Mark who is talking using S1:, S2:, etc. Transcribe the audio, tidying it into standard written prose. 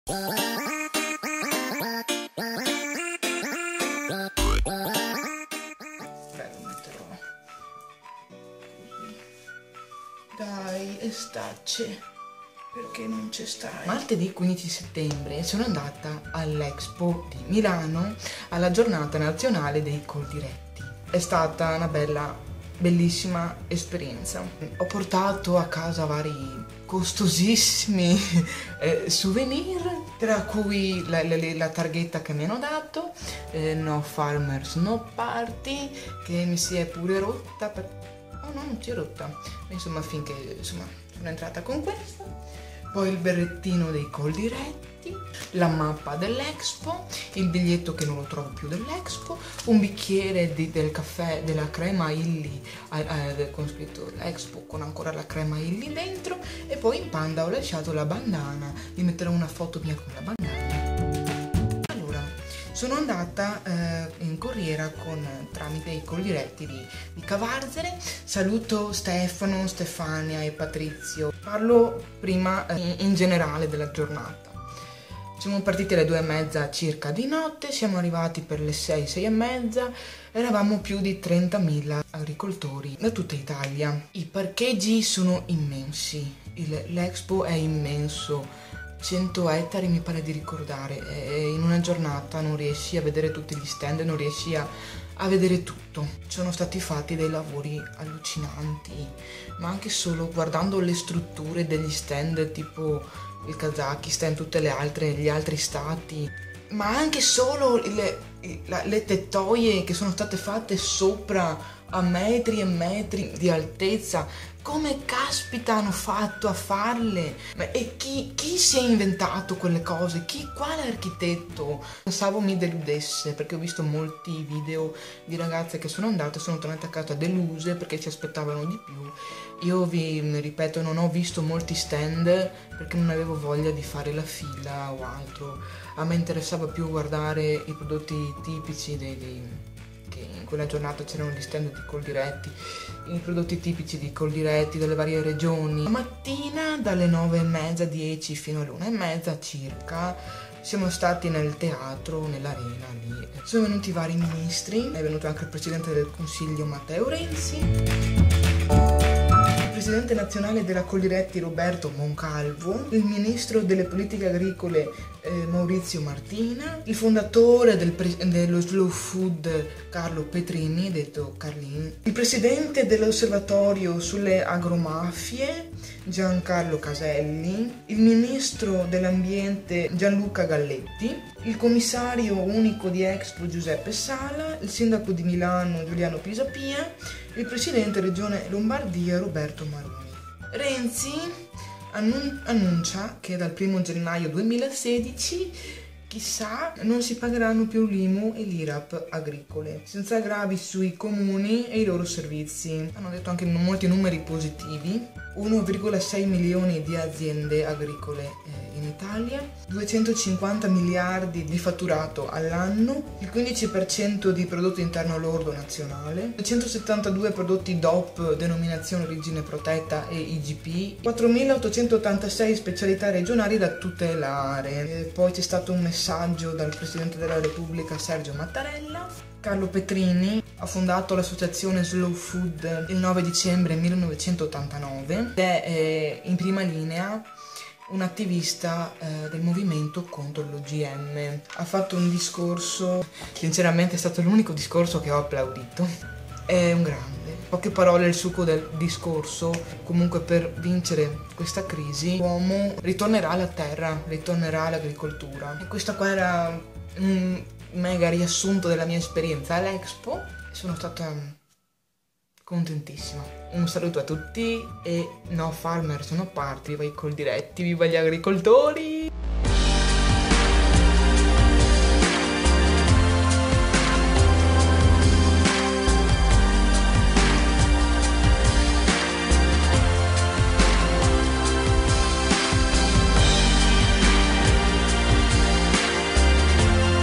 S1: Dai, estacce, perché non ci stai?
S2: Martedì 15 settembre sono andata all'Expo di Milano alla giornata nazionale dei Coldiretti. È stata una bellissima esperienza. Ho portato a casa vari costosissimi souvenir, tra cui la targhetta che mi hanno dato, No Farmers No Party, che mi si è pure rotta. Oh no, non si è rotta, insomma, finché sono entrata con questa. Poi il berrettino dei Coldiretti, la mappa dell'Expo, il biglietto che non lo trovo più dell'Expo, un bicchiere del caffè della crema Illy con scritto Expo con ancora la crema Illy dentro, e poi in panda ho lasciato la bandana. Vi metterò una foto mia con la bandana. Sono andata in corriera tramite i Coldiretti di Cavarzere. Saluto Stefano, Stefania e Patrizio. Parlo prima in generale della giornata. Siamo partiti alle 2:30 circa di notte, siamo arrivati per le 6, 6:30. Eravamo più di 30.000 agricoltori da tutta Italia. I parcheggi sono immensi, l'Expo è immenso. 100 ettari mi pare di ricordare, e in una giornata non riesci a vedere tutti gli stand, non riesci a vedere tutto. Sono stati fatti dei lavori allucinanti, ma anche solo guardando le strutture degli stand, tipo il Kazakistan, gli altri stati, ma anche solo le tettoie che sono state fatte sopra a metri e metri di altezza. Come caspita hanno fatto a farle? E chi si è inventato quelle cose? Quale architetto? Pensavo mi deludesse, perché ho visto molti video di ragazze che sono andate e sono tornate a casa deluse perché si aspettavano di più. Io vi ripeto, non ho visto molti stand perché non avevo voglia di fare la fila o altro. A me interessava più guardare i prodotti tipici che in quella giornata c'erano gli stand di Coldiretti, i prodotti tipici di Coldiretti delle varie regioni. La mattina dalle 9:30, 10 fino alle 1:30 circa siamo stati nel teatro, nell'arena lì. Sono venuti vari ministri, è venuto anche il presidente del Consiglio Matteo Renzi, il presidente nazionale della Coldiretti Roberto Moncalvo, il ministro delle politiche agricole Maurizio Martina, il fondatore dello Slow Food Carlo Petrini, detto Carlin, il presidente dell'osservatorio sulle agromafie Giancarlo Caselli, il ministro dell'ambiente Gianluca Galletti, il commissario unico di Expo Giuseppe Sala, il sindaco di Milano Giuliano Pisapia, il presidente regione Lombardia Roberto Maroni. Renzi annuncia che dal 1 gennaio 2016, chissà, non si pagheranno più l'IMU e l'IRAP agricole, senza aggravi sui comuni e i loro servizi. Hanno detto anche molti numeri positivi: 1,6 milioni di aziende agricole in Italia, 250 miliardi di fatturato all'anno, il 15% di prodotto interno lordo nazionale, 272 prodotti DOP, denominazione origine protetta, e IGP, 4.886 specialità regionali da tutelare. E poi c'è stato un messaggio dal Presidente della Repubblica Sergio Mattarella. Carlo Petrini ha fondato l'associazione Slow Food il 9 dicembre 1989 ed è in prima linea un attivista del movimento contro l'OGM. Ha fatto un discorso, sinceramente è stato l'unico discorso che ho applaudito. È un grande. Poche parole il succo del discorso: comunque per vincere questa crisi l'uomo ritornerà alla terra, ritornerà all'agricoltura. E questo qua era un mega riassunto della mia esperienza all'Expo. Sono stata contentissima. Un saluto a tutti e No Farmers No Party, viva i Coldiretti, viva gli agricoltori!